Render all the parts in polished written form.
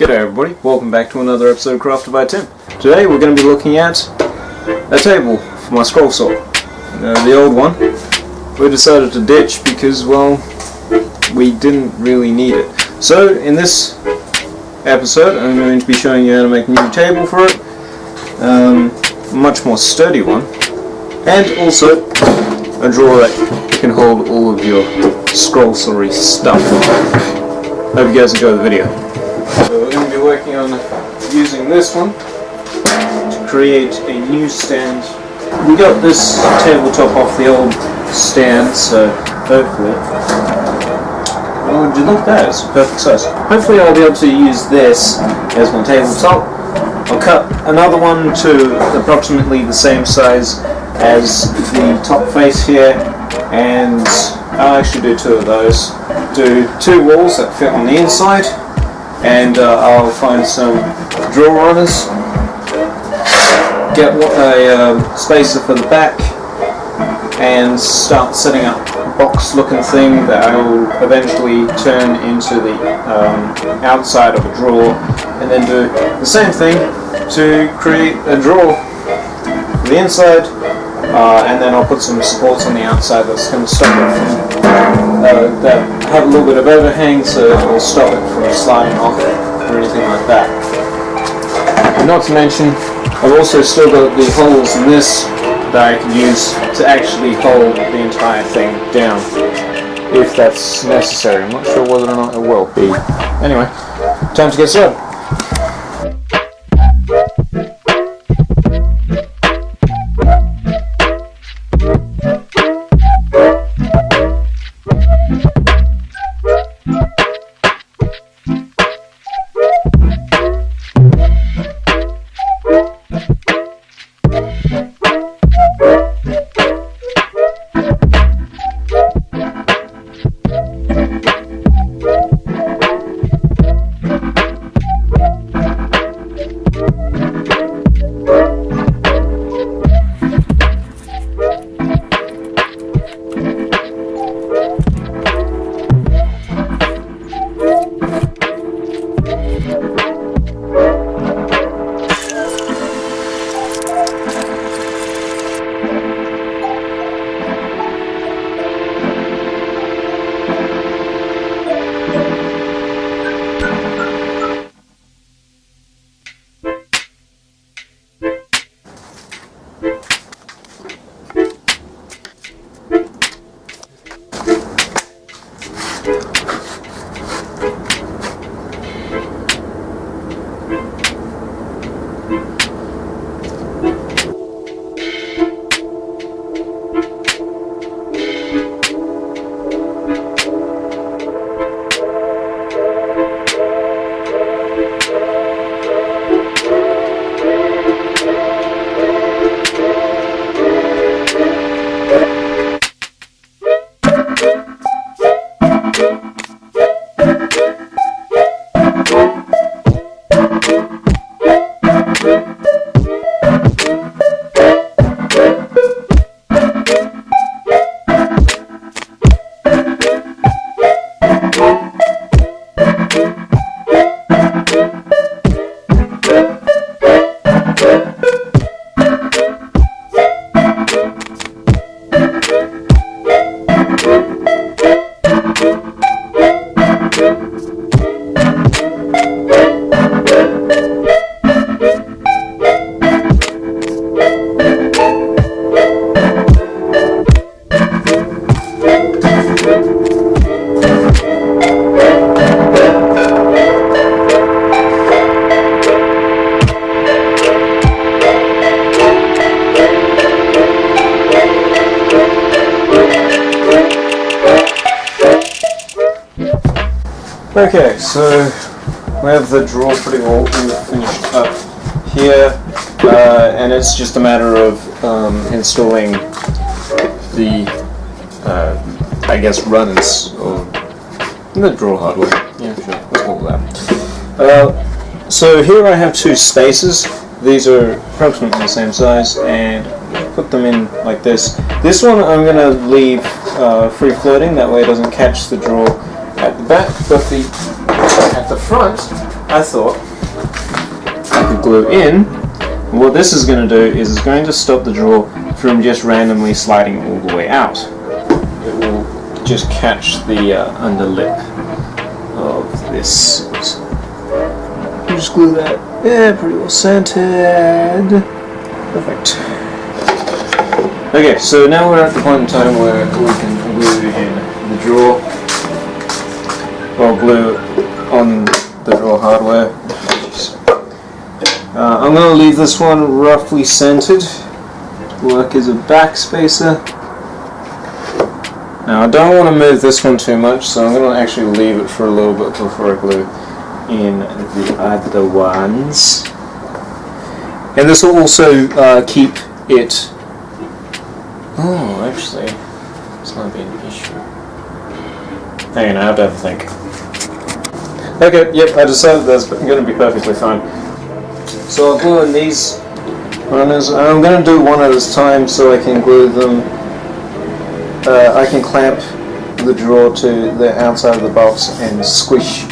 G'day everybody, welcome back to another episode of Crafted by Tim. Today we're going to be looking at a table for my scroll saw. The old one we decided to ditch because, well, we didn't really need it. So in this episode I'm going to be showing you how to make a new table for it, a much more sturdy one, and also a drawer that can hold all of your scroll saw-y stuff. Hope you guys enjoy the video. So we're going to be working on using this one to create a new stand. We got this tabletop off the old stand, so hopefully, oh, would you look at that, it's a perfect size. Hopefully I'll be able to use this as my tabletop. I'll cut another one to approximately the same size as the top face here, and I'll actually do two of those. Do two walls that fit on the inside, and I'll find some drawer runners, get a spacer for the back, and start setting up a box looking thing that I will eventually turn into the outside of a drawer, and then do the same thing to create a drawer for the inside, and then I'll put some supports on the outside that's going to stop it from that have a little bit of overhang, so it will stop it from sliding off or anything like that. And not to mention, I've also still got the holes in this that I can use to actually hold the entire thing down, if that's necessary. I'm not sure whether or not it will be. Anyway, time to get started. Okay, so we have the drawer pretty well finished up here, and it's just a matter of installing the, I guess, runners, or the drawer hardware. Yeah, sure, let's call it that. So here I have two spacers. These are approximately the same size, and put them in like this. This one I'm going to leave free floating, that way it doesn't catch the drawer at the back, but at the front I thought I could glue in. What this is going to do is it's going to stop the drawer from just randomly sliding all the way out. It will just catch the under lip of this. You just glue that. Yeah, pretty well centered. Perfect. Okay, so now we're at the point in time where we can glue in the drawer, or glue on the drawer hardware. I'm going to leave this one roughly centered, work as a backspacer. Now I don't want to move this one too much, so I'm going to actually leave it for a little bit before I glue in the other ones. And this will also keep it... Oh, actually, it's not being an issue. Hang on, I have to have a think. Okay, yep, I decided that's going to be perfectly fine. So I'll glue in these runners. I'm going to do one at a time so I can glue them. I can clamp the drawer to the outside of the box and squish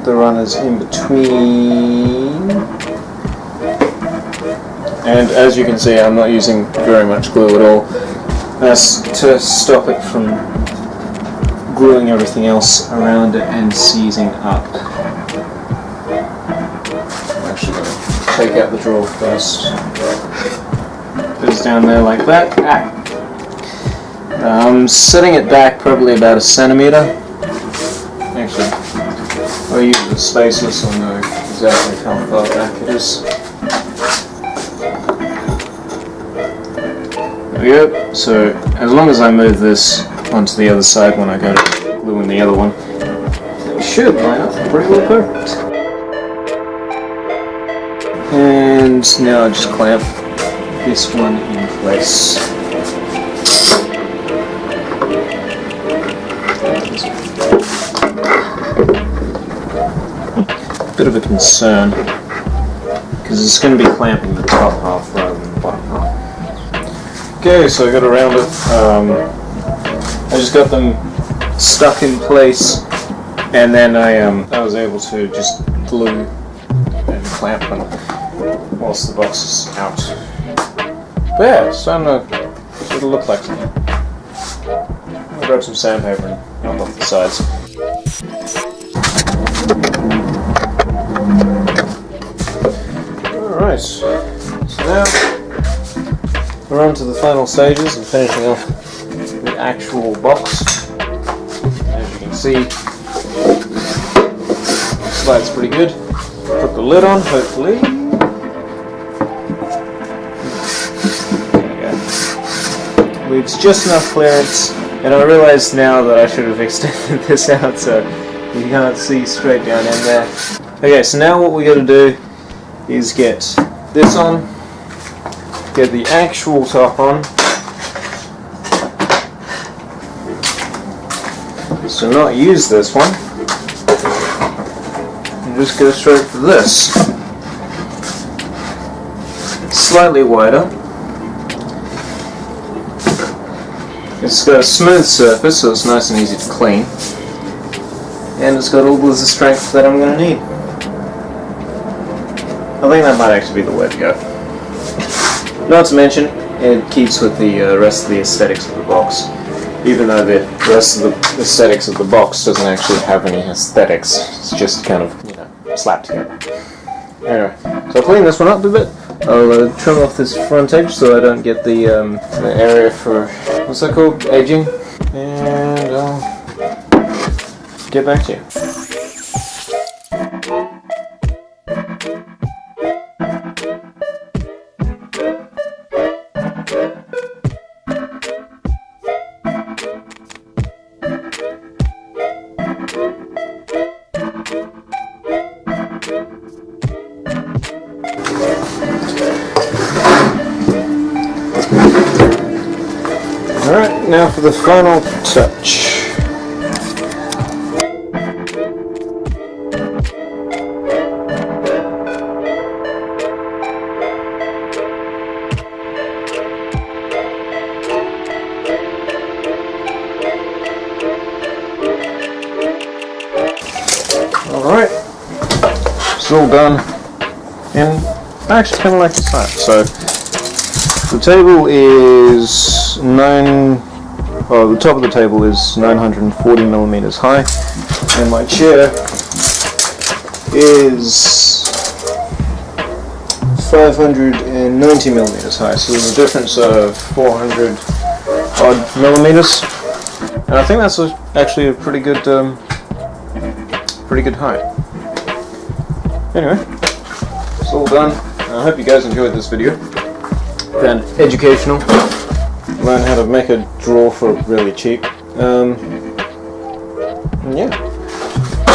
the runners in between. And as you can see, I'm not using very much glue at all. That's to stop it from gluing everything else around it and seizing up. I'm actually going to take out the drawer first. Put it down there like that. I'm setting it back probably about 1 centimeter. Actually, I'll use the spacer so I know exactly how far back it is. There we go. So as long as I move this onto the other side when I go to glue in the other one, it should line up pretty well perfect. And now I just clamp this one in place. Bit of a concern because it's going to be clamping the top half rather than the bottom half. Okay, so I got around it. I just got them stuck in place, and then I was able to just glue and clamp them whilst the box is out. But yeah, it's starting to sort of look like something. I'll grab some sandpaper and knock off the sides. Alright, so now we're on to the final stages of finishing off the actual box. As you can see, it slides pretty good. Put the lid on, hopefully. There we go. Leaves just enough clearance, and I realise now that I should have extended this out so you can't see straight down in there. Okay, so now what we got to do is get this on, get the actual top on. So not use this one, and just go straight for this. Slightly wider. It's got a smooth surface, so it's nice and easy to clean. And it's got all the strength that I'm going to need. I think that might actually be the way to go. Not to mention, it keeps with the rest of the aesthetics of the box. Even though the rest of the aesthetics of the box doesn't actually have any aesthetics. It's just kind of, you know, slapped together. Anyway, so I'll clean this one up a bit. I'll trim off this front edge so I don't get the area for, what's that called? Aging. And I'll get back to you. Alright, now for the final touch. Alright, all done, and I actually kind of like this height. So the table is the top of the table is 940 millimeters high, and my chair is 590 millimeters high. So there's a difference of 400 odd millimeters, and I think that's actually a pretty good height. Anyway, it's all done. I hope you guys enjoyed this video. Found it educational. Learn how to make a drawer for really cheap. And yeah.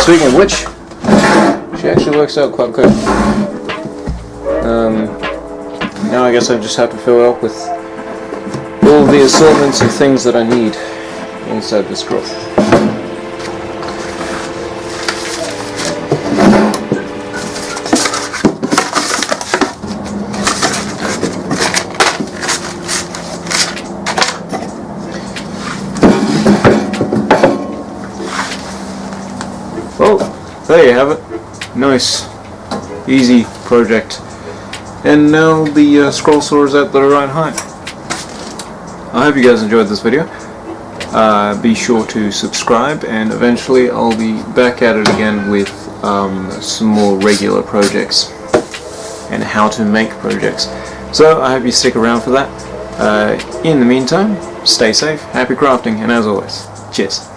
Speaking of which, she actually works out quite good. Now I guess I just have to fill it up with all the assortments of things that I need inside this drawer. Well, there you have it. Nice, easy project. And now the scroll saw is at the right height. I hope you guys enjoyed this video. Be sure to subscribe, and eventually I'll be back at it again with some more regular projects and how to make projects. So I hope you stick around for that. In the meantime, stay safe, happy crafting, and as always, cheers.